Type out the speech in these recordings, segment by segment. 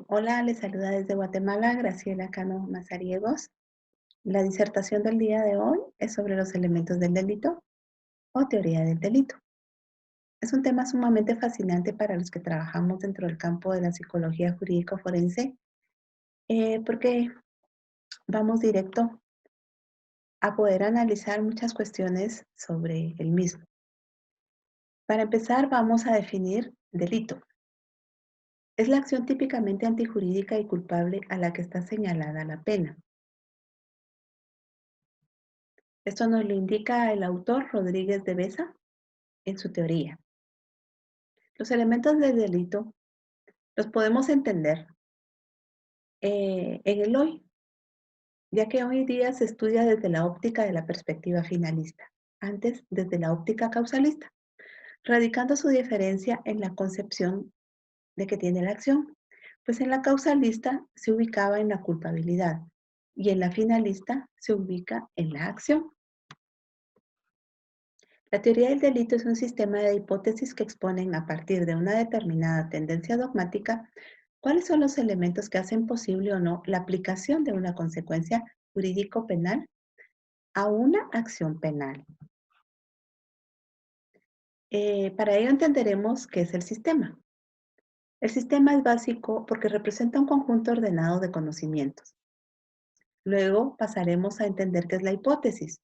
Hola, les saluda desde Guatemala, Graciela Cano Mazariegos. La disertación del día de hoy es sobre los elementos del delito o teoría del delito. Es un tema sumamente fascinante para los que trabajamos dentro del campo de la psicología jurídico forense, porque vamos directo a poder analizar muchas cuestiones sobre el mismo. Para empezar, vamos a definir delito. Es la acción típicamente antijurídica y culpable a la que está señalada la pena. Esto nos lo indica el autor Rodríguez de Besa en su teoría. Los elementos del delito los podemos entender en el hoy, ya que hoy día se estudia desde la óptica de la perspectiva finalista, antes desde la óptica causalista, radicando su diferencia en la concepción de que tiene la acción, pues en la causalista se ubicaba en la culpabilidad y en la finalista se ubica en la acción. La teoría del delito es un sistema de hipótesis que exponen a partir de una determinada tendencia dogmática cuáles son los elementos que hacen posible o no la aplicación de una consecuencia jurídico-penal a una acción penal. Para ello entenderemos qué es el sistema. El sistema es básico porque representa un conjunto ordenado de conocimientos. Luego pasaremos a entender qué es la hipótesis,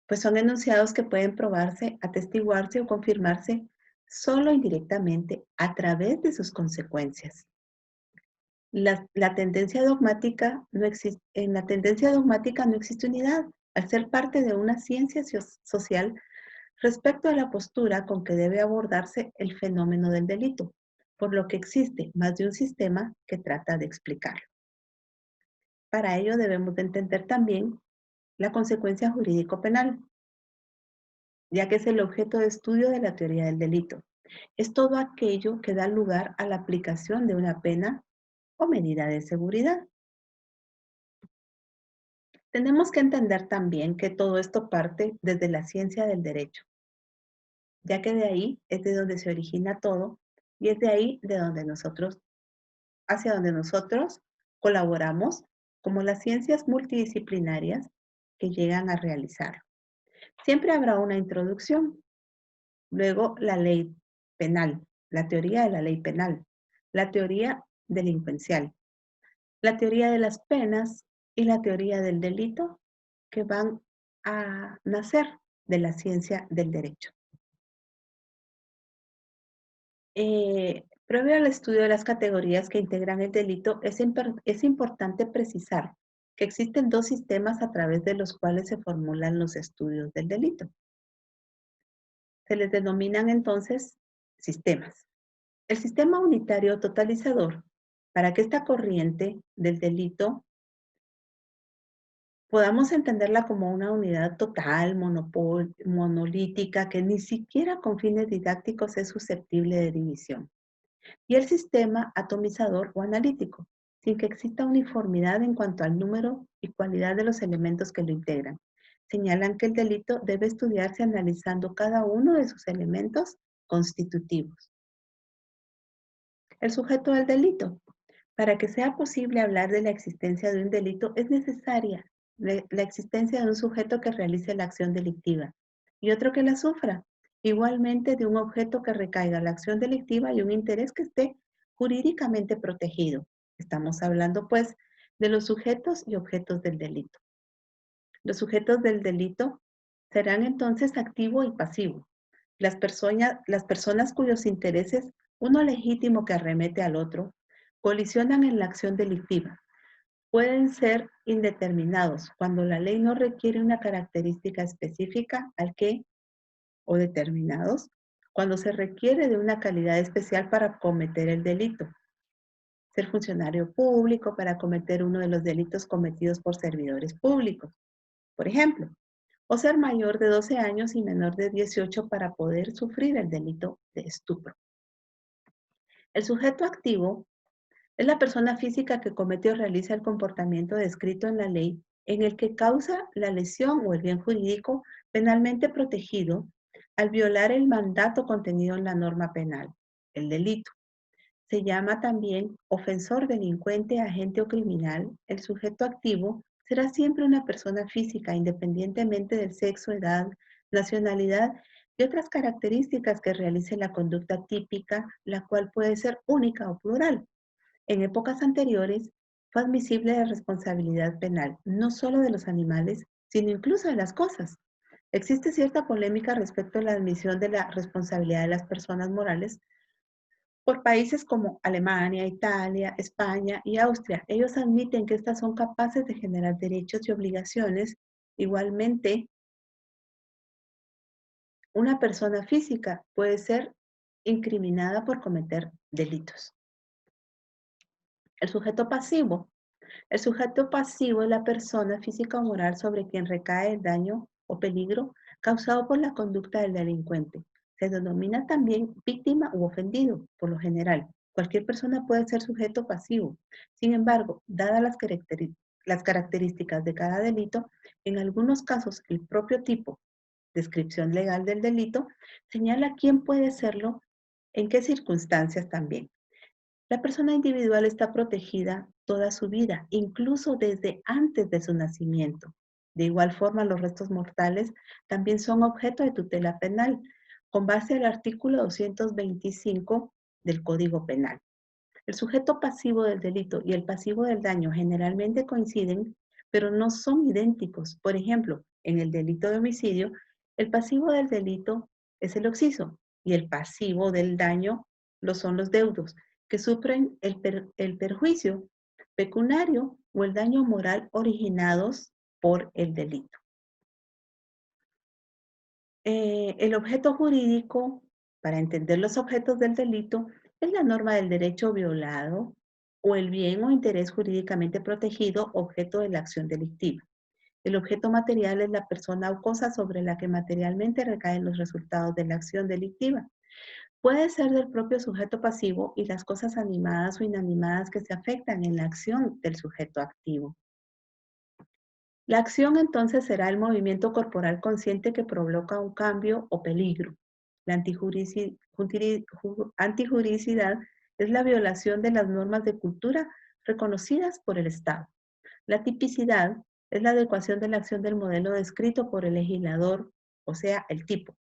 pues son enunciados que pueden probarse, atestiguarse o confirmarse solo indirectamente a través de sus consecuencias. La tendencia dogmática no existe, en la tendencia dogmática no existe unidad, al ser parte de una ciencia social respecto a la postura con que debe abordarse el fenómeno del delito, por lo que existe más de un sistema que trata de explicarlo. Para ello debemos de entender también la consecuencia jurídico-penal, ya que es el objeto de estudio de la teoría del delito. Es todo aquello que da lugar a la aplicación de una pena o medida de seguridad. Tenemos que entender también que todo esto parte desde la ciencia del derecho, ya que de ahí es de donde se origina todo y es de ahí de donde hacia donde nosotros colaboramos como las ciencias multidisciplinarias que llegan a realizar. Siempre habrá una introducción, luego la ley penal, la teoría de la ley penal, la teoría delincuencial, la teoría de las penas y la teoría del delito que van a nacer de la ciencia del derecho. Previo al estudio de las categorías que integran el delito, es importante precisar que existen dos sistemas a través de los cuales se formulan los estudios del delito. Se les denominan entonces sistemas. El sistema unitario totalizador, para que esta corriente del delito podamos entenderla como una unidad total, monolítica, que ni siquiera con fines didácticos es susceptible de división. Y el sistema atomizador o analítico, sin que exista uniformidad en cuanto al número y cualidad de los elementos que lo integran. Señalan que el delito debe estudiarse analizando cada uno de sus elementos constitutivos. El sujeto del delito. Para que sea posible hablar de la existencia de un delito, es necesaria la existencia de un sujeto que realice la acción delictiva y otro que la sufra. Igualmente de un objeto que recaiga la acción delictiva y un interés que esté jurídicamente protegido. Estamos hablando, pues, de los sujetos y objetos del delito. Los sujetos del delito serán entonces activo y pasivo. Las personas cuyos intereses, uno legítimo que arremete al otro, colisionan en la acción delictiva. Pueden ser indeterminados cuando la ley no requiere una característica específica al que, o determinados, cuando se requiere de una calidad especial para cometer el delito. Ser funcionario público para cometer uno de los delitos cometidos por servidores públicos, por ejemplo, o ser mayor de 12 años y menor de 18 para poder sufrir el delito de estupro. El sujeto activo es la persona física que comete o realiza el comportamiento descrito en la ley en el que causa la lesión o el bien jurídico penalmente protegido al violar el mandato contenido en la norma penal, el delito. Se llama también ofensor, delincuente, agente o criminal. El sujeto activo será siempre una persona física, independientemente del sexo, edad, nacionalidad y otras características que realice la conducta típica, la cual puede ser única o plural. En épocas anteriores fue admisible la responsabilidad penal, no solo de los animales, sino incluso de las cosas. Existe cierta polémica respecto a la admisión de la responsabilidad de las personas morales por países como Alemania, Italia, España y Austria. Ellos admiten que estas son capaces de generar derechos y obligaciones. Igualmente, una persona física puede ser incriminada por cometer delitos. El sujeto pasivo. El sujeto pasivo es la persona física o moral sobre quien recae el daño o peligro causado por la conducta del delincuente. Se denomina también víctima u ofendido, por lo general. Cualquier persona puede ser sujeto pasivo. Sin embargo, dadas las características de cada delito, en algunos casos el propio tipo, descripción legal del delito, señala quién puede serlo, en qué circunstancias también. La persona individual está protegida toda su vida, incluso desde antes de su nacimiento. De igual forma, los restos mortales también son objeto de tutela penal, con base al artículo 225 del Código Penal. El sujeto pasivo del delito y el pasivo del daño generalmente coinciden, pero no son idénticos. Por ejemplo, en el delito de homicidio, el pasivo del delito es el occiso y el pasivo del daño lo son los deudos, que sufren el perjuicio pecuniario o el daño moral originados por el delito. El objeto jurídico, para entender los objetos del delito, es la norma del derecho violado o el bien o interés jurídicamente protegido objeto de la acción delictiva. El objeto material es la persona o cosa sobre la que materialmente recaen los resultados de la acción delictiva. Puede ser del propio sujeto pasivo y las cosas animadas o inanimadas que se afectan en la acción del sujeto activo. La acción entonces será el movimiento corporal consciente que provoca un cambio o peligro. La antijuricidad es la violación de las normas de cultura reconocidas por el Estado. La tipicidad es la adecuación de la acción del modelo descrito por el legislador, o sea, el tipo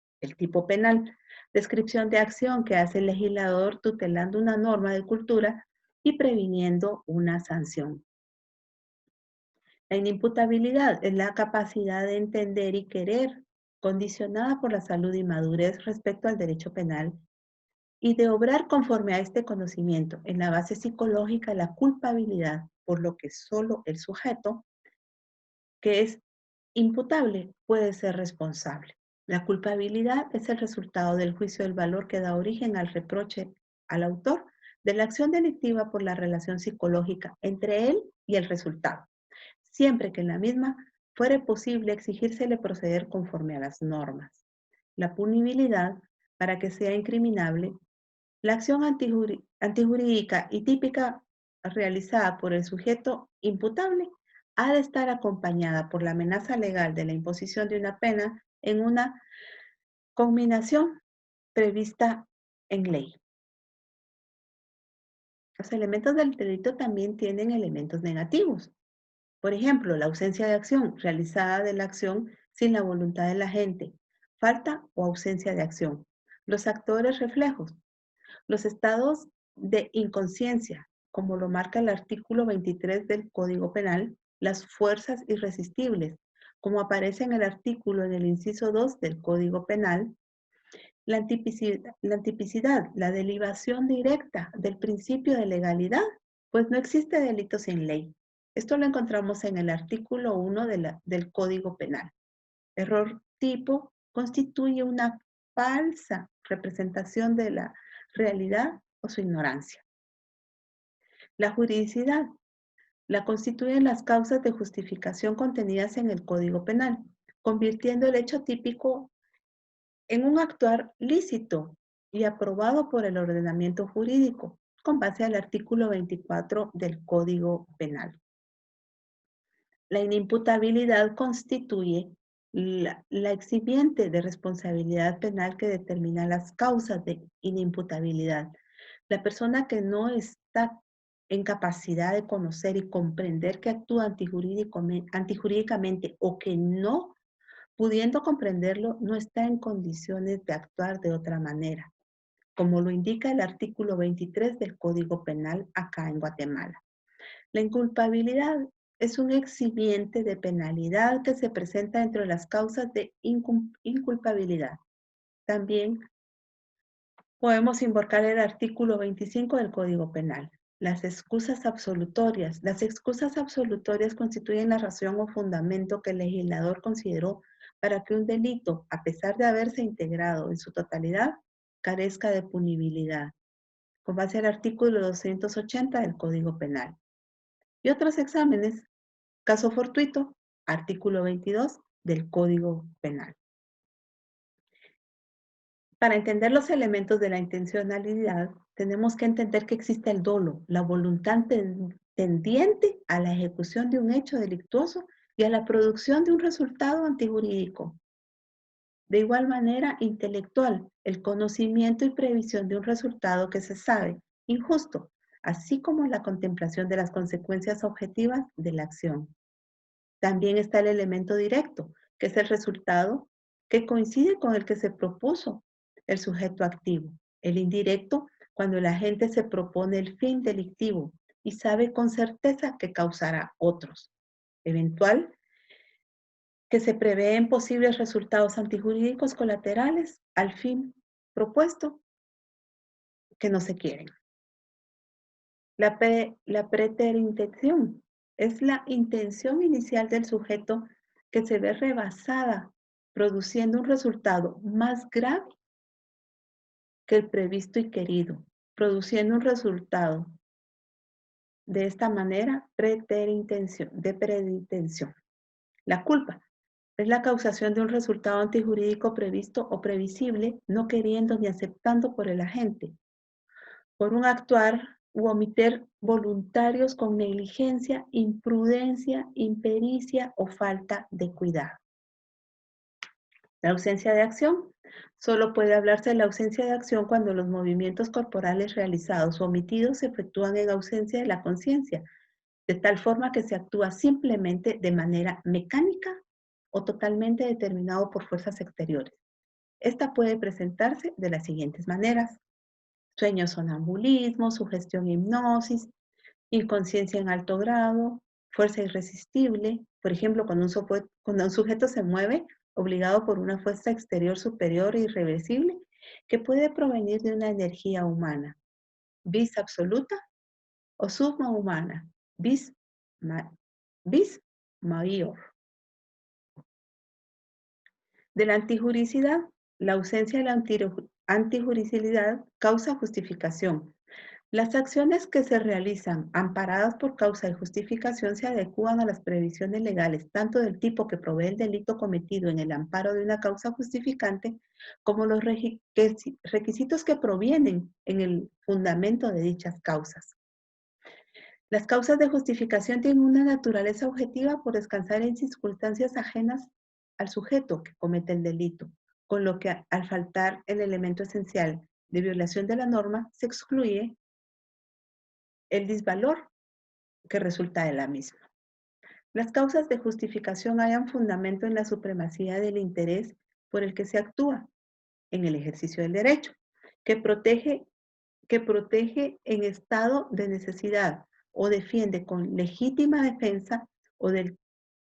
penal. Descripción de acción que hace el legislador tutelando una norma de cultura y previniendo una sanción. La inimputabilidad es la capacidad de entender y querer, condicionada por la salud y madurez respecto al derecho penal, y de obrar conforme a este conocimiento. En la base psicológica, la culpabilidad, por lo que solo el sujeto, que es imputable, puede ser responsable. La culpabilidad es el resultado del juicio del valor que da origen al reproche al autor de la acción delictiva por la relación psicológica entre él y el resultado, siempre que en la misma fuere posible exigírsele proceder conforme a las normas. La punibilidad, para que sea incriminable, la acción antijurídica y típica realizada por el sujeto imputable ha de estar acompañada por la amenaza legal de la imposición de una pena en una conminación prevista en ley. Los elementos del delito también tienen elementos negativos. Por ejemplo, la ausencia de acción realizada de la acción sin la voluntad del agente, falta o ausencia de acción. Los actores reflejos, los estados de inconsciencia, como lo marca el artículo 23 del Código Penal, las fuerzas irresistibles, como aparece en el artículo en el inciso 2 del Código Penal, la derivación directa del principio de legalidad, pues no existe delito sin ley. Esto lo encontramos en el artículo 1 del Código Penal. Error tipo constituye una falsa representación de la realidad o su ignorancia. La juridicidad la constituyen las causas de justificación contenidas en el Código Penal, convirtiendo el hecho típico en un actuar lícito y aprobado por el ordenamiento jurídico, con base al artículo 24 del Código Penal. La inimputabilidad constituye la eximiente de responsabilidad penal que determina las causas de inimputabilidad. La persona que no está en capacidad de conocer y comprender que actúa antijurídicamente o que no, pudiendo comprenderlo, no está en condiciones de actuar de otra manera, como lo indica el artículo 23 del Código Penal acá en Guatemala. La inculpabilidad es un eximiente de penalidad que se presenta entre las causas de inculpabilidad. También podemos invocar el artículo 25 del Código Penal. Las excusas absolutorias. Las excusas absolutorias constituyen la razón o fundamento que el legislador consideró para que un delito, a pesar de haberse integrado en su totalidad, carezca de punibilidad, con base al artículo 280 del Código Penal. Y otros exámenes, caso fortuito, artículo 22 del Código Penal. Para entender los elementos de la intencionalidad, tenemos que entender que existe el dolo, la voluntad tendiente a la ejecución de un hecho delictuoso y a la producción de un resultado antijurídico. De igual manera, intelectual, el conocimiento y previsión de un resultado que se sabe injusto, así como la contemplación de las consecuencias objetivas de la acción. También está el elemento directo, que es el resultado que coincide con el que se propuso el sujeto activo. El indirecto, cuando el agente se propone el fin delictivo y sabe con certeza que causará otros. Eventual, que se prevén posibles resultados antijurídicos colaterales al fin propuesto que no se quieren. La preterintención es la intención inicial del sujeto que se ve rebasada, produciendo un resultado más grave que el previsto y querido, produciendo un resultado de esta manera de preintención. La culpa es la causación de un resultado antijurídico previsto o previsible, no queriendo ni aceptando por el agente, por un actuar u omitir voluntarios con negligencia, imprudencia, impericia o falta de cuidado. La ausencia de acción. Solo puede hablarse de la ausencia de acción cuando los movimientos corporales realizados o omitidos se efectúan en ausencia de la conciencia, de tal forma que se actúa simplemente de manera mecánica o totalmente determinado por fuerzas exteriores. Esta puede presentarse de las siguientes maneras: sueño sonambulismo, sugestión hipnosis, inconsciencia en alto grado, fuerza irresistible. Por ejemplo, cuando un sujeto se mueve obligado por una fuerza exterior superior e irreversible que puede provenir de una energía humana, vis absoluta o subhumana, vis mayor. De la antijuricidad, la ausencia de la antijuricidad causa justificación. Las acciones que se realizan amparadas por causa y justificación se adecúan a las previsiones legales, tanto del tipo que provee el delito cometido en el amparo de una causa justificante, como los requisitos que provienen en el fundamento de dichas causas. Las causas de justificación tienen una naturaleza objetiva por descansar en circunstancias ajenas al sujeto que comete el delito, con lo que al faltar el elemento esencial de violación de la norma, se excluye el disvalor que resulta de la misma. Las causas de justificación hallan fundamento en la supremacía del interés por el que se actúa en el ejercicio del derecho, que protege en estado de necesidad o defiende con legítima defensa o del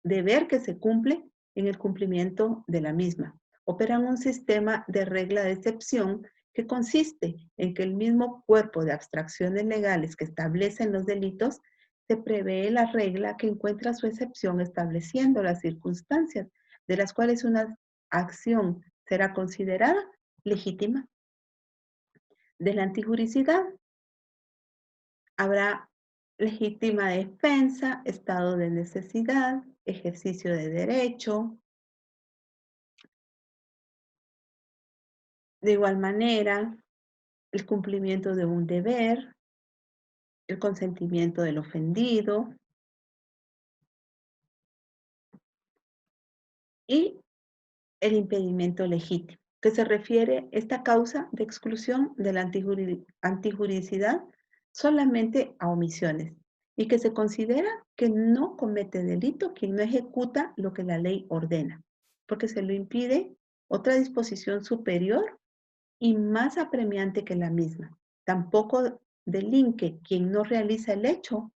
deber que se cumple en el cumplimiento de la misma. Operan un sistema de regla de excepción que consiste en que el mismo cuerpo de abstracciones legales que establecen los delitos se prevé la regla que encuentra su excepción estableciendo las circunstancias de las cuales una acción será considerada legítima. De la antijuricidad habrá legítima defensa, estado de necesidad, ejercicio de derecho. De igual manera, el cumplimiento de un deber, el consentimiento del ofendido y el impedimento legítimo. que se refiere esta causa de exclusión de la antijuridicidad solamente a omisiones y que se considera que no comete delito quien no ejecuta lo que la ley ordena, porque se lo impide otra disposición superior y más apremiante que la misma. Tampoco delinque quien no realiza el hecho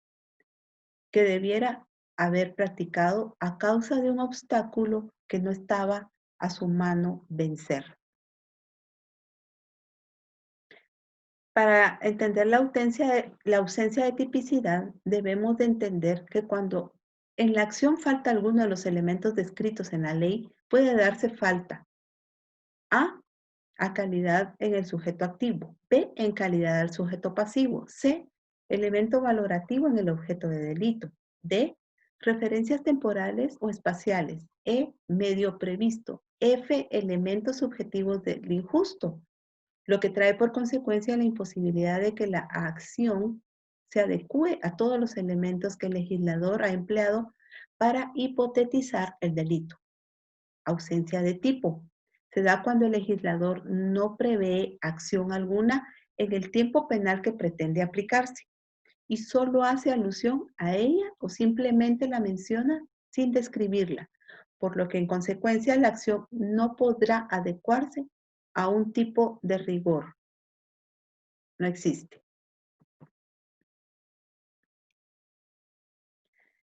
que debiera haber practicado a causa de un obstáculo que no estaba a su mano vencer. Para entender la ausencia de tipicidad, debemos de entender que cuando en la acción falta alguno de los elementos descritos en la ley, puede darse falta A, a calidad en el sujeto activo, B, en calidad del sujeto pasivo, C, elemento valorativo en el objeto de delito, D, referencias temporales o espaciales, E, medio previsto, F, elementos subjetivos del injusto, lo que trae por consecuencia la imposibilidad de que la acción se adecue a todos los elementos que el legislador ha empleado para hipotetizar el delito. Ausencia de tipo. Se da cuando el legislador no prevé acción alguna en el tiempo penal que pretende aplicarse y solo hace alusión a ella o simplemente la menciona sin describirla, por lo que en consecuencia la acción no podrá adecuarse a un tipo de rigor. No existe.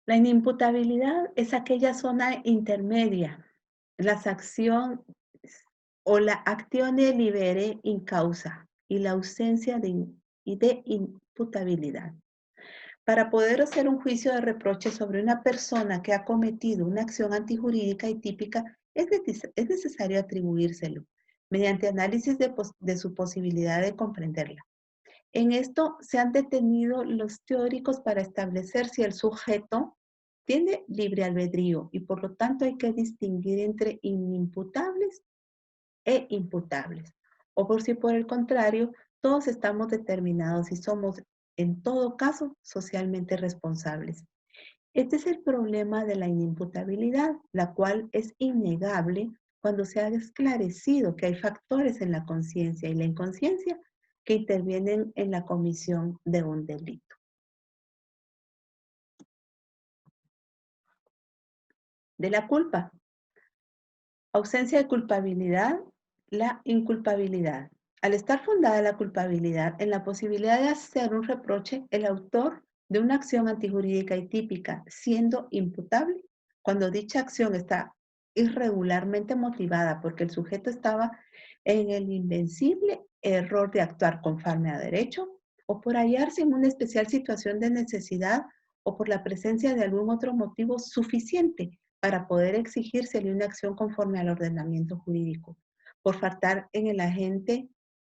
La inimputabilidad es aquella zona intermedia, las acciones o la actione libere in causa y la ausencia de imputabilidad. Para poder hacer un juicio de reproche sobre una persona que ha cometido una acción antijurídica y típica, es necesario atribuírselo mediante análisis de su posibilidad de comprenderla. En esto se han detenido los teóricos para establecer si el sujeto tiene libre albedrío y por lo tanto hay que distinguir entre inimputables e imputables. O por si por el contrario, todos estamos determinados y somos en todo caso socialmente responsables. Este es el problema de la inimputabilidad, la cual es innegable cuando se ha esclarecido que hay factores en la conciencia y la inconsciencia que intervienen en la comisión de un delito. De la culpa. Ausencia de culpabilidad, la inculpabilidad. Al estar fundada la culpabilidad en la posibilidad de hacer un reproche, el autor de una acción antijurídica y típica siendo imputable, cuando dicha acción está irregularmente motivada porque el sujeto estaba en el invencible error de actuar conforme a derecho o por hallarse en una especial situación de necesidad o por la presencia de algún otro motivo suficiente para poder exigírsele una acción conforme al ordenamiento jurídico, por faltar en el agente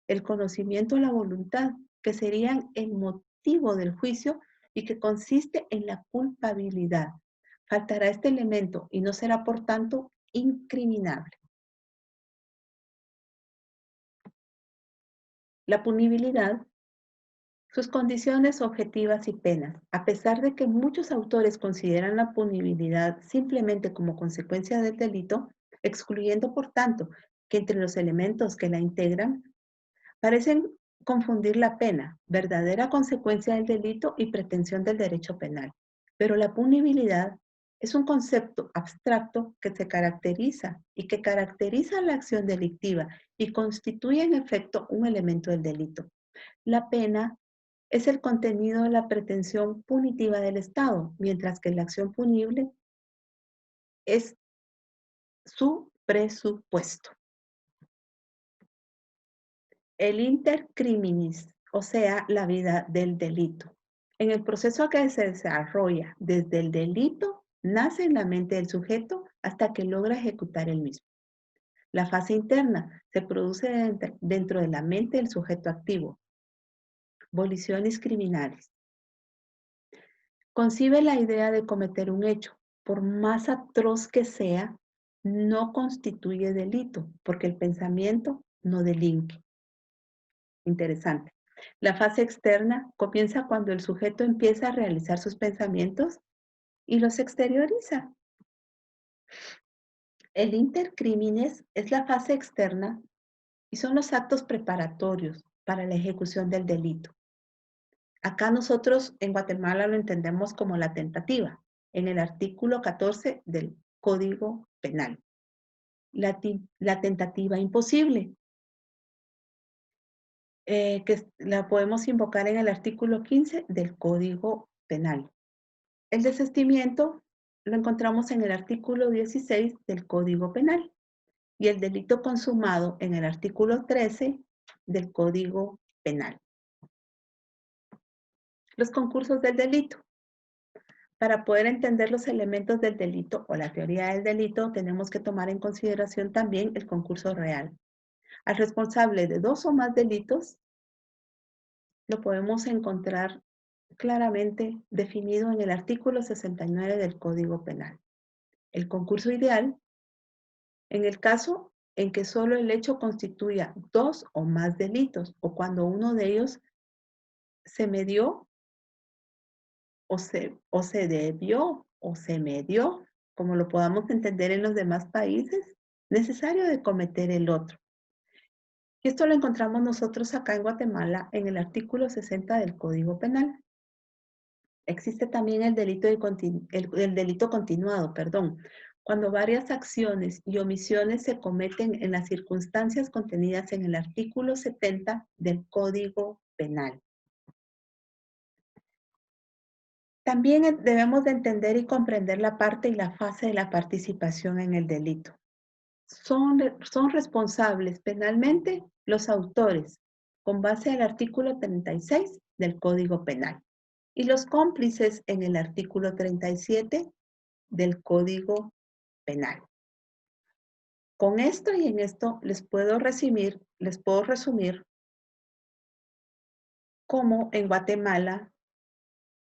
el conocimiento o la voluntad, que serían el motivo del juicio y que consiste en la culpabilidad. Faltará este elemento y no será, por tanto, incriminable. La punibilidad, sus condiciones objetivas y penas. A pesar de que muchos autores consideran la punibilidad simplemente como consecuencia del delito, excluyendo por tanto que entre los elementos que la integran, parecen confundir la pena, verdadera consecuencia del delito y pretensión del derecho penal. Pero la punibilidad es un concepto abstracto que se caracteriza y que caracteriza la acción delictiva y constituye en efecto un elemento del delito. La pena es el contenido de la pretensión punitiva del Estado, mientras que la acción punible es su presupuesto. El inter criminis, o sea, la vida del delito. En el proceso que se desarrolla desde el delito, nace en la mente del sujeto hasta que logra ejecutar el mismo. La fase interna se produce dentro de la mente del sujeto activo. Voliciones criminales. Concibe la idea de cometer un hecho, por más atroz que sea, no constituye delito, porque el pensamiento no delinque. Interesante. La fase externa comienza cuando el sujeto empieza a realizar sus pensamientos y los exterioriza. El intercrímenes es la fase externa y son los actos preparatorios para la ejecución del delito. Acá nosotros en Guatemala lo entendemos como la tentativa, en el artículo 14 del Código Penal. La tentativa imposible, que la podemos invocar en el artículo 15 del Código Penal. El desistimiento lo encontramos en el artículo 16 del Código Penal y el delito consumado en el artículo 13 del Código Penal. Los concursos del delito. Para poder entender los elementos del delito o la teoría del delito, tenemos que tomar en consideración también el concurso real. Al responsable de 2 o más delitos, lo podemos encontrar claramente definido en el artículo 69 del Código Penal. El concurso ideal, en el caso en que solo el hecho constituya 2 o más delitos, o cuando uno de ellos se medió o se debió o se medió, como lo podamos entender en los demás países, necesario de cometer el otro. Y esto lo encontramos nosotros acá en Guatemala en el artículo 60 del Código Penal. Existe también el delito continuado, perdón, cuando varias acciones y omisiones se cometen en las circunstancias contenidas en el artículo 70 del Código Penal. También debemos de entender y comprender la parte y la fase de la participación en el delito. Son responsables penalmente los autores, con base al artículo 36 del Código Penal, y los cómplices en el artículo 37 del Código Penal. Con esto y en esto les puedo resumir cómo en Guatemala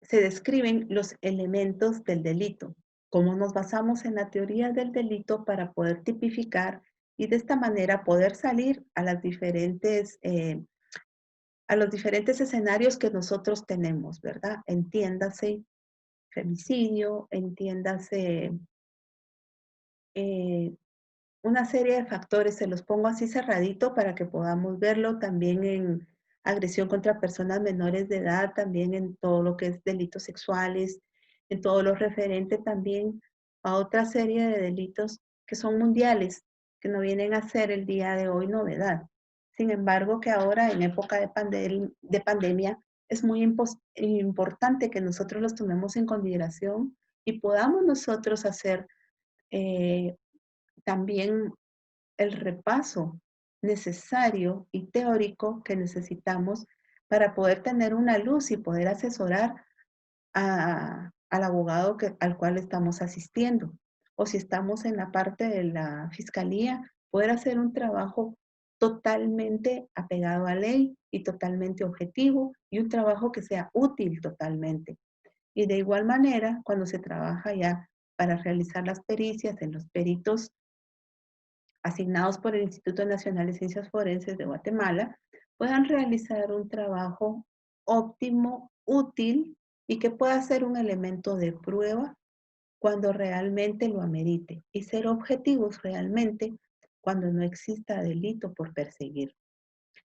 se describen los elementos del delito, cómo nos basamos en la teoría del delito para poder tipificar y de esta manera poder salir a los diferentes escenarios que nosotros tenemos, ¿verdad? Entiéndase femicidio, entiéndase una serie de factores, se los pongo así cerradito para que podamos verlo también en agresión contra personas menores de edad, también en todo lo que es delitos sexuales, en todo lo referente también a otra serie de delitos que son mundiales, que no vienen a ser el día de hoy novedad. Sin embargo, que ahora en época de pandemia es muy importante que nosotros los tomemos en consideración y podamos nosotros hacer también el repaso necesario y teórico que necesitamos para poder tener una luz y poder asesorar al abogado al cual estamos asistiendo. O si estamos en la parte de la fiscalía, poder hacer un trabajo totalmente apegado a ley y totalmente objetivo y un trabajo que sea útil totalmente. Y de igual manera, cuando se trabaja ya para realizar las pericias en los peritos asignados por el Instituto Nacional de Ciencias Forenses de Guatemala, puedan realizar un trabajo óptimo, útil y que pueda ser un elemento de prueba cuando realmente lo amerite y ser objetivos realmente cuando no exista delito por perseguir.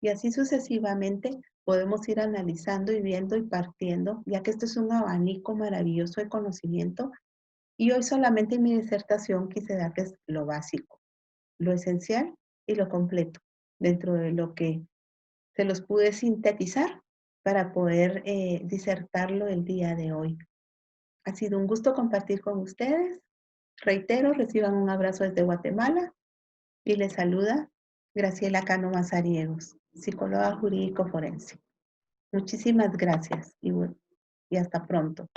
Y así sucesivamente podemos ir analizando y viendo y partiendo, ya que esto es un abanico maravilloso de conocimiento y hoy solamente en mi disertación quise darles lo básico, lo esencial y lo completo, dentro de lo que se los pude sintetizar para poder disertarlo el día de hoy. Ha sido un gusto compartir con ustedes. Reitero, reciban un abrazo desde Guatemala y les saluda Graciela Cano Mazariegos, psicóloga jurídico forense. Muchísimas gracias y hasta pronto.